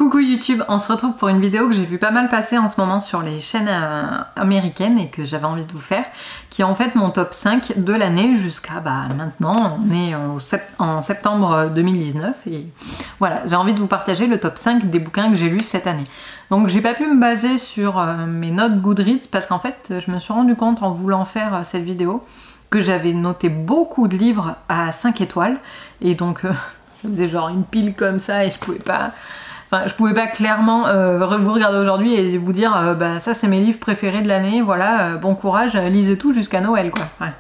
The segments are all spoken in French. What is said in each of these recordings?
Coucou YouTube, on se retrouve pour une vidéo que j'ai vu pas mal passer en ce moment sur les chaînes américaines et que j'avais envie de vous faire, qui est en fait mon top 5 de l'année jusqu'à maintenant, on est en septembre 2019 et voilà, j'ai envie de vous partager le top 5 des bouquins que j'ai lus cette année. Donc j'ai pas pu me baser sur mes notes Goodreads parce qu'en fait je me suis rendu compte en voulant faire cette vidéo que j'avais noté beaucoup de livres à 5 étoiles et donc ça faisait genre une pile comme ça et je pouvais pas clairement vous regarder aujourd'hui et vous dire ça c'est mes livres préférés de l'année, voilà, bon courage, lisez tout jusqu'à Noël quoi. Ouais.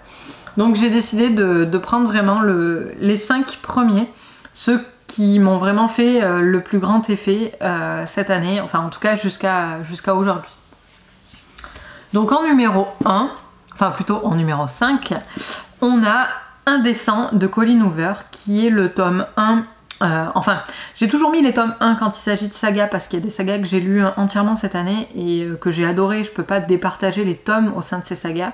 Donc j'ai décidé de prendre vraiment les 5 premiers, ceux qui m'ont vraiment fait le plus grand effet cette année, enfin en tout cas jusqu'à aujourd'hui. Donc en numéro 1, enfin plutôt en numéro 5, on a Indécent de Colleen Hoover qui est le tome 1. Enfin, j'ai toujours mis les tomes 1 quand il s'agit de sagas parce qu'il y a des sagas que j'ai lues entièrement cette année et que j'ai adoré. Je peux pas départager les tomes au sein de ces sagas.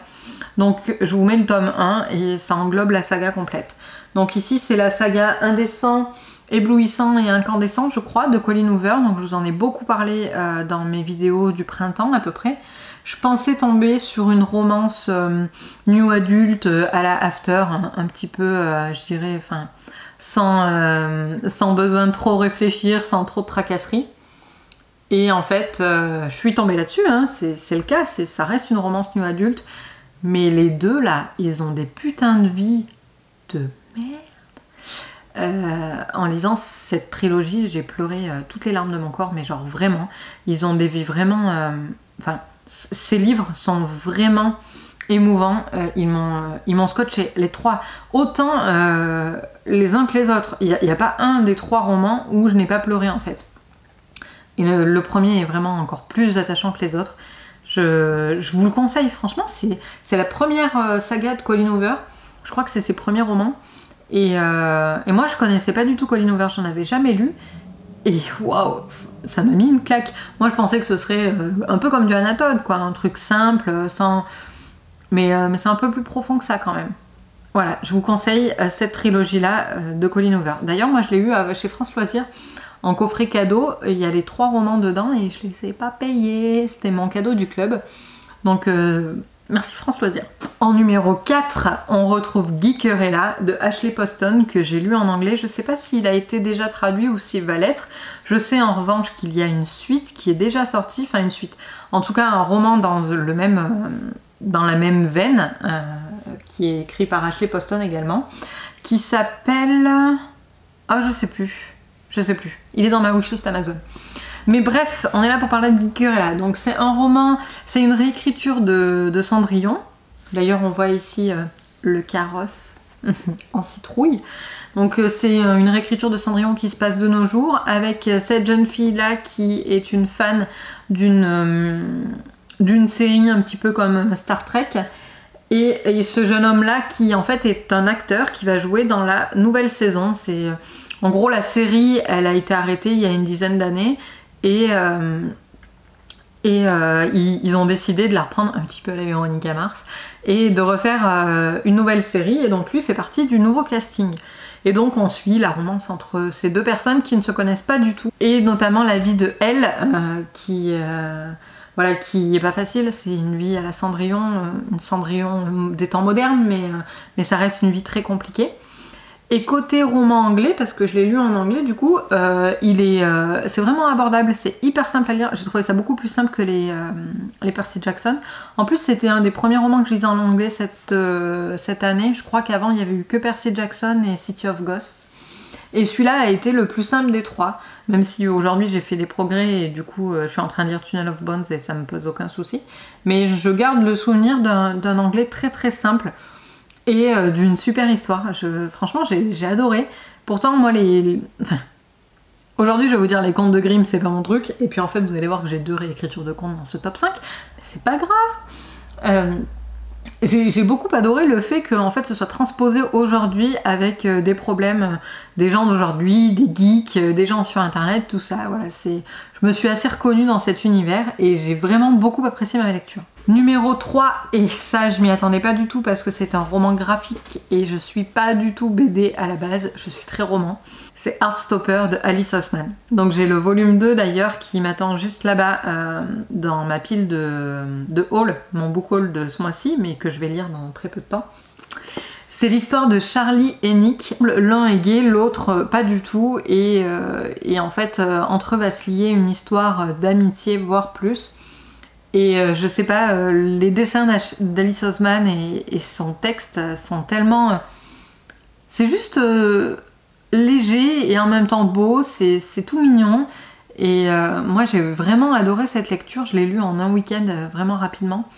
Donc je vous mets le tome 1 et ça englobe la saga complète. Donc ici c'est la saga Indécent, Éblouissant et Incandescent je crois de Colleen Hoover. Donc je vous en ai beaucoup parlé dans mes vidéos du printemps à peu près. Je pensais tomber sur une romance new adulte à la After, un petit peu je dirais, enfin... sans besoin de trop réfléchir, sans trop de tracasserie. Et en fait, je suis tombée là-dessus, hein, c'est le cas, ça reste une romance new adulte, mais les deux là, ils ont des putains de vies de merde. En lisant cette trilogie, j'ai pleuré toutes les larmes de mon corps, mais genre vraiment, ils ont des vies vraiment... Enfin, ces livres sont vraiment... émouvant, ils m'ont scotché les trois, autant les uns que les autres. Il n'y a pas un des 3 romans où je n'ai pas pleuré en fait. Et le premier est vraiment encore plus attachant que les autres. Je vous le conseille, franchement, c'est la première saga de Colleen Hoover. Je crois que c'est ses premiers romans. Et moi je connaissais pas du tout Colleen Hoover, j'en avais jamais lu. Et waouh, ça m'a mis une claque. Moi je pensais que ce serait un peu comme du Hannah Todd, quoi, un truc simple, sans... Mais c'est un peu plus profond que ça quand même. Voilà, je vous conseille cette trilogie-là de Colleen Hoover. D'ailleurs, moi je l'ai eu chez France Loisirs en coffret cadeau. Il y a les 3 romans dedans et je les ai pas payés. C'était mon cadeau du club. Donc merci France Loisirs. En numéro 4, on retrouve Geekerella de Ashley Poston que j'ai lu en anglais. Je sais pas s'il a été déjà traduit ou s'il va l'être. Je sais en revanche qu'il y a une suite qui est déjà sortie. Enfin une suite. En tout cas un roman dans le même... dans la même veine, qui est écrit par Ashley Poston également, qui s'appelle... Ah, je sais plus. Il est dans ma wishlist Amazon. Mais bref, on est là pour parler de Geekerella. Donc c'est un roman, c'est une réécriture de Cendrillon. D'ailleurs, on voit ici le carrosse en citrouille. Donc c'est une réécriture de Cendrillon qui se passe de nos jours, avec cette jeune fille-là qui est une fan d'une série un petit peu comme Star Trek et ce jeune homme là qui en fait est un acteur qui va jouer dans la nouvelle saison. C'est en gros la série, elle a été arrêtée il y a une dizaine d'années et ils ont décidé de la reprendre un petit peu à la Véronica Mars et de refaire une nouvelle série et donc lui fait partie du nouveau casting. Et donc on suit la romance entre ces deux personnes qui ne se connaissent pas du tout et notamment la vie de elle voilà, qui est pas facile, c'est une vie à la Cendrillon, une Cendrillon des temps modernes, mais ça reste une vie très compliquée. Et côté roman anglais, parce que je l'ai lu en anglais du coup, c'est vraiment abordable, c'est hyper simple à lire, j'ai trouvé ça beaucoup plus simple que les Percy Jackson. En plus c'était un des premiers romans que je lisais en anglais cette année, je crois qu'avant il y avait eu que Percy Jackson et City of Ghosts. Et celui-là a été le plus simple des 3. Même si aujourd'hui j'ai fait des progrès et du coup je suis en train de lire Tunnel of Bones et ça me pose aucun souci. Mais je garde le souvenir d'un anglais très très simple et d'une super histoire. Franchement j'ai adoré. Pourtant moi aujourd'hui je vais vous dire les contes de Grimm c'est pas mon truc. Et puis en fait vous allez voir que j'ai 2 réécritures de contes dans ce top 5. Mais c'est pas grave. J'ai beaucoup adoré le fait que en fait, ce soit transposé aujourd'hui avec des problèmes des gens d'aujourd'hui, des geeks, des gens sur internet, tout ça. Voilà, je me suis assez reconnue dans cet univers et j'ai vraiment beaucoup apprécié ma lecture. Numéro 3, et ça je m'y attendais pas du tout parce que c'est un roman graphique et je suis pas du tout BD à la base, je suis très roman. C'est Heartstopper de Alice Oseman. Donc j'ai le volume 2 d'ailleurs qui m'attend juste là-bas dans ma pile de haul, mon book haul de ce mois-ci, mais que je vais lire dans très peu de temps. C'est l'histoire de Charlie et Nick. L'un est gay, l'autre pas du tout, et en fait entre eux va se lier une histoire d'amitié, voire plus. Et je sais pas, les dessins d'Alice Oseman et son texte sont tellement... c'est juste léger et en même temps beau, c'est tout mignon. Et moi j'ai vraiment adoré cette lecture, je l'ai lu en un week-end vraiment rapidement.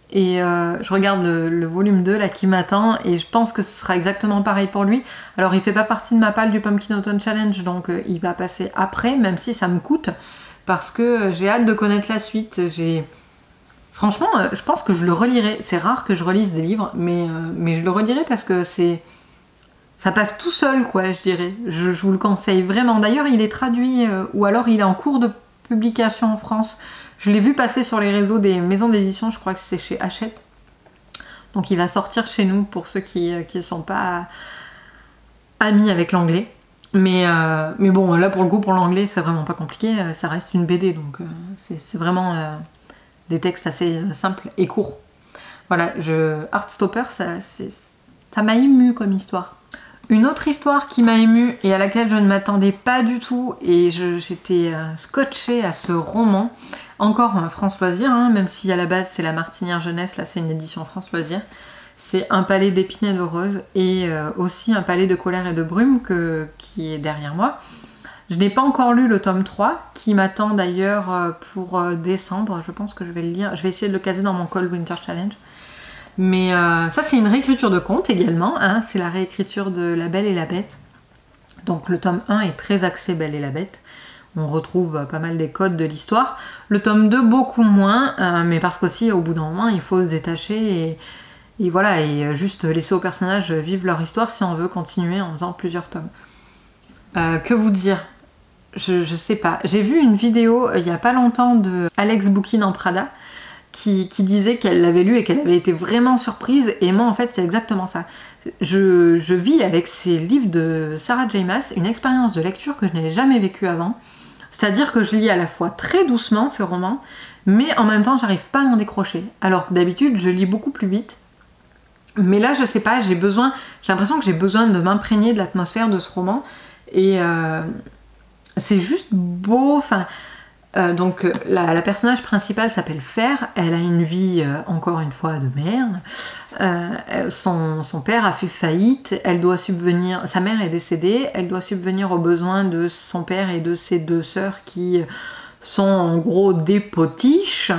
Et je regarde le volume 2 là qui m'attend et je pense que ce sera exactement pareil pour lui. Alors il fait pas partie de ma palle du Pumpkin Autumn Challenge, donc il va passer après, même si ça me coûte. Parce que j'ai hâte de connaître la suite. Franchement, je pense que je le relirai. C'est rare que je relise des livres, mais je le relirai parce que ça passe tout seul, quoi, je dirais. Je vous le conseille vraiment. D'ailleurs, il est traduit, ou alors il est en cours de publication en France. Je l'ai vu passer sur les réseaux des maisons d'édition, je crois que c'est chez Hachette. Donc il va sortir chez nous pour ceux qui ne sont pas amis avec l'anglais. Mais bon, là pour le coup, pour l'anglais, c'est vraiment pas compliqué, ça reste une BD, donc c'est vraiment des textes assez simples et courts. Voilà, Heartstopper, ça m'a émue comme histoire. Une autre histoire qui m'a émue et à laquelle je ne m'attendais pas du tout, et j'étais scotchée à ce roman, encore France Loisirs, hein, même si à la base c'est La Martinière Jeunesse, là c'est une édition France Loisirs. C'est Un palais d'épines et de roses et aussi Un palais de colère et de brume qui est derrière moi. Je n'ai pas encore lu le tome 3 qui m'attend d'ailleurs pour décembre. Je pense que je vais le lire. Je vais essayer de le caser dans mon Cold Winter Challenge. Mais ça c'est une réécriture de conte également. Hein. C'est la réécriture de La Belle et la Bête. Donc le tome 1 est très axé Belle et la Bête. On retrouve pas mal des codes de l'histoire. Le tome 2 beaucoup moins. Mais parce qu'aussi au bout d'un moment il faut se détacher et voilà, et juste laisser aux personnages vivre leur histoire si on veut continuer en faisant plusieurs tomes. Que vous dire? Je sais pas. J'ai vu une vidéo il y a pas longtemps de Alex Bouquin en Prada qui disait qu'elle l'avait lu et qu'elle avait été vraiment surprise, et moi en fait c'est exactement ça. Je vis avec ces livres de Sarah J. Maas une expérience de lecture que je n'ai jamais vécue avant. C'est-à-dire que je lis à la fois très doucement ces romans, mais en même temps j'arrive pas à m'en décrocher. Alors que d'habitude je lis beaucoup plus vite. Mais là, je sais pas, j'ai l'impression que j'ai besoin de m'imprégner de l'atmosphère de ce roman. Et c'est juste beau. Enfin, donc la personnage principale s'appelle Fer. Elle a une vie, encore une fois, de merde. Son père a fait faillite. Elle doit subvenir. Sa mère est décédée. Elle doit subvenir aux besoins de son père et de ses deux sœurs qui sont en gros des potiches,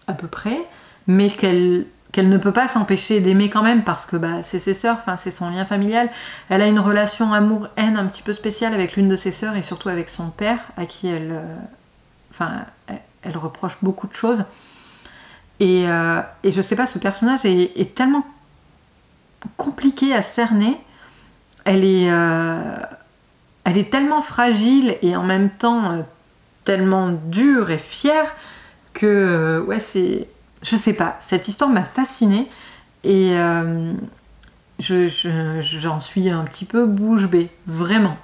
à peu près, mais qu'elle ne peut pas s'empêcher d'aimer quand même parce que bah, c'est ses sœurs, enfin, c'est son lien familial. Elle a une relation amour-haine un petit peu spéciale avec l'une de ses sœurs et surtout avec son père à qui elle reproche beaucoup de choses. Et je sais pas, ce personnage est tellement compliqué à cerner. Elle est tellement fragile et en même temps tellement dure et fière que ouais, c'est... Je sais pas, cette histoire m'a fascinée et j'en suis un petit peu bouche bée, vraiment.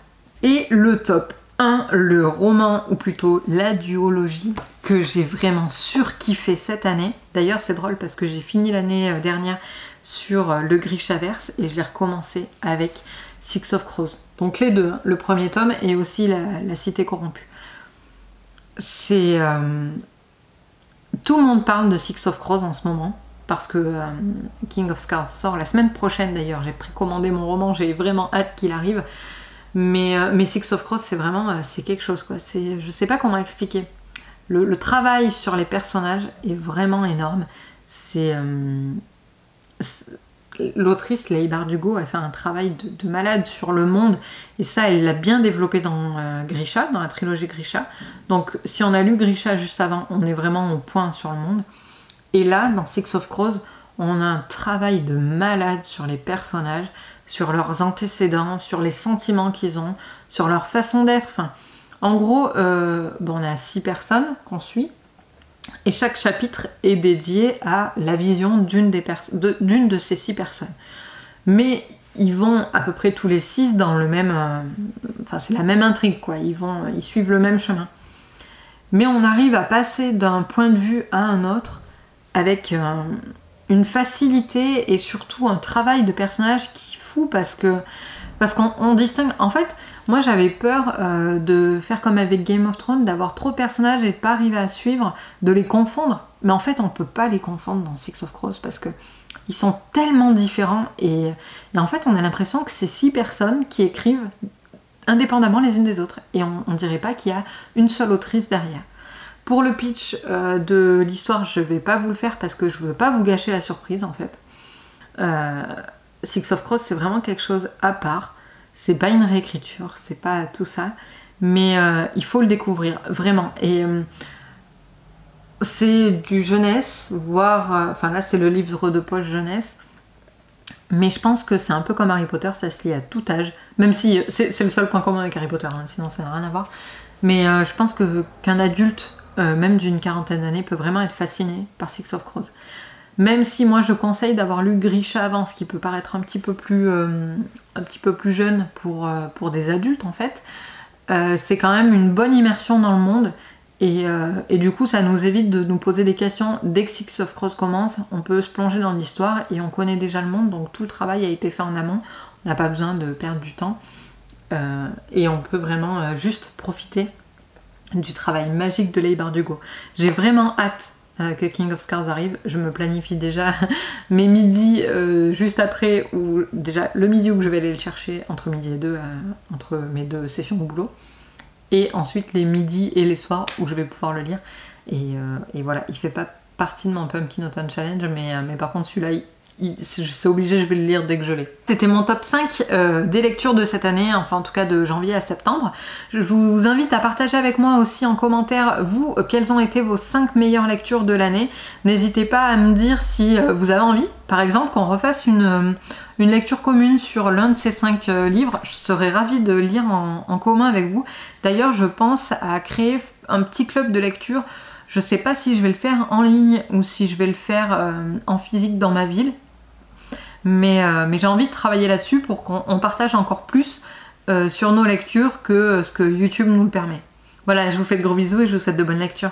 Et le top 1, le roman, ou plutôt la duologie, que j'ai vraiment surkiffé cette année. D'ailleurs c'est drôle parce que j'ai fini l'année dernière sur le Grishaverse et je l'ai recommencé avec Six of Crows. Donc les deux, hein, le premier tome et aussi la Cité corrompue. C'est... Tout le monde parle de Six of Crows en ce moment, parce que King of Scars sort la semaine prochaine d'ailleurs. J'ai précommandé mon roman, j'ai vraiment hâte qu'il arrive. Mais Six of Crows, c'est vraiment c'est quelque chose, quoi. Je sais pas comment expliquer. Le travail sur les personnages est vraiment énorme. L'autrice Leigh Bardugo a fait un travail de malade sur le monde, et ça elle l'a bien développé dans Grisha, dans la trilogie Grisha. Donc si on a lu Grisha juste avant, on est vraiment au point sur le monde. Et là, dans Six of Crows, on a un travail de malade sur les personnages, sur leurs antécédents, sur les sentiments qu'ils ont, sur leur façon d'être. Enfin, en gros, on a 6 personnes qu'on suit. Et chaque chapitre est dédié à la vision d'une de ces 6 personnes. Mais ils vont à peu près tous les 6 dans le même... enfin, c'est la même intrigue, quoi. Ils suivent le même chemin. Mais on arrive à passer d'un point de vue à un autre avec une facilité et surtout un travail de personnage qui est fou parce qu'on distingue... En fait, moi j'avais peur de faire comme avec Game of Thrones, d'avoir trop de personnages et de pas arriver à suivre, de les confondre. Mais en fait, on peut pas les confondre dans Six of Crows parce que ils sont tellement différents et en fait, on a l'impression que c'est 6 personnes qui écrivent indépendamment les unes des autres et on dirait pas qu'il y a une seule autrice derrière. Pour le pitch de l'histoire, je vais pas vous le faire parce que je veux pas vous gâcher la surprise en fait. Six of Crows, c'est vraiment quelque chose à part. C'est pas une réécriture, c'est pas tout ça, mais il faut le découvrir, vraiment. Et c'est du jeunesse, voire... enfin là, c'est le livre de poche jeunesse, mais je pense que c'est un peu comme Harry Potter, ça se lit à tout âge, même si c'est le seul point commun avec Harry Potter, hein, sinon ça n'a rien à voir. Mais je pense qu'un adulte, même d'une quarantaine d'années, peut vraiment être fasciné par Six of Crows. Même si moi je conseille d'avoir lu Grisha avant, ce qui peut paraître un petit peu plus jeune pour des adultes en fait, c'est quand même une bonne immersion dans le monde et du coup ça nous évite de nous poser des questions. Dès que Six of Crows commence, on peut se plonger dans l'histoire et on connaît déjà le monde, donc tout le travail a été fait en amont, on n'a pas besoin de perdre du temps et on peut vraiment juste profiter du travail magique de Leigh Bardugo. J'ai vraiment hâte que King of Scars arrive, je me planifie déjà mes midis juste après, ou déjà le midi où je vais aller le chercher entre midi et 2, entre mes 2 sessions de boulot, et ensuite les midis et les soirs où je vais pouvoir le lire, et voilà, il fait pas partie de mon Pumpkin Autumn Challenge, mais par contre celui-là, c'est obligé, je vais le lire dès que je l'ai. C'était mon top 5 des lectures de cette année, enfin en tout cas de janvier à septembre. Je vous invite à partager avec moi aussi en commentaire, vous, quelles ont été vos 5 meilleures lectures de l'année. N'hésitez pas à me dire si vous avez envie, par exemple, qu'on refasse une lecture commune sur l'un de ces 5 livres. Je serais ravie de lire en commun avec vous. D'ailleurs, je pense à créer un petit club de lecture. Je sais pas si je vais le faire en ligne ou si je vais le faire en physique dans ma ville. Mais j'ai envie de travailler là-dessus pour qu'on partage encore plus sur nos lectures que ce que YouTube nous le permet. Voilà, je vous fais de gros bisous et je vous souhaite de bonnes lectures.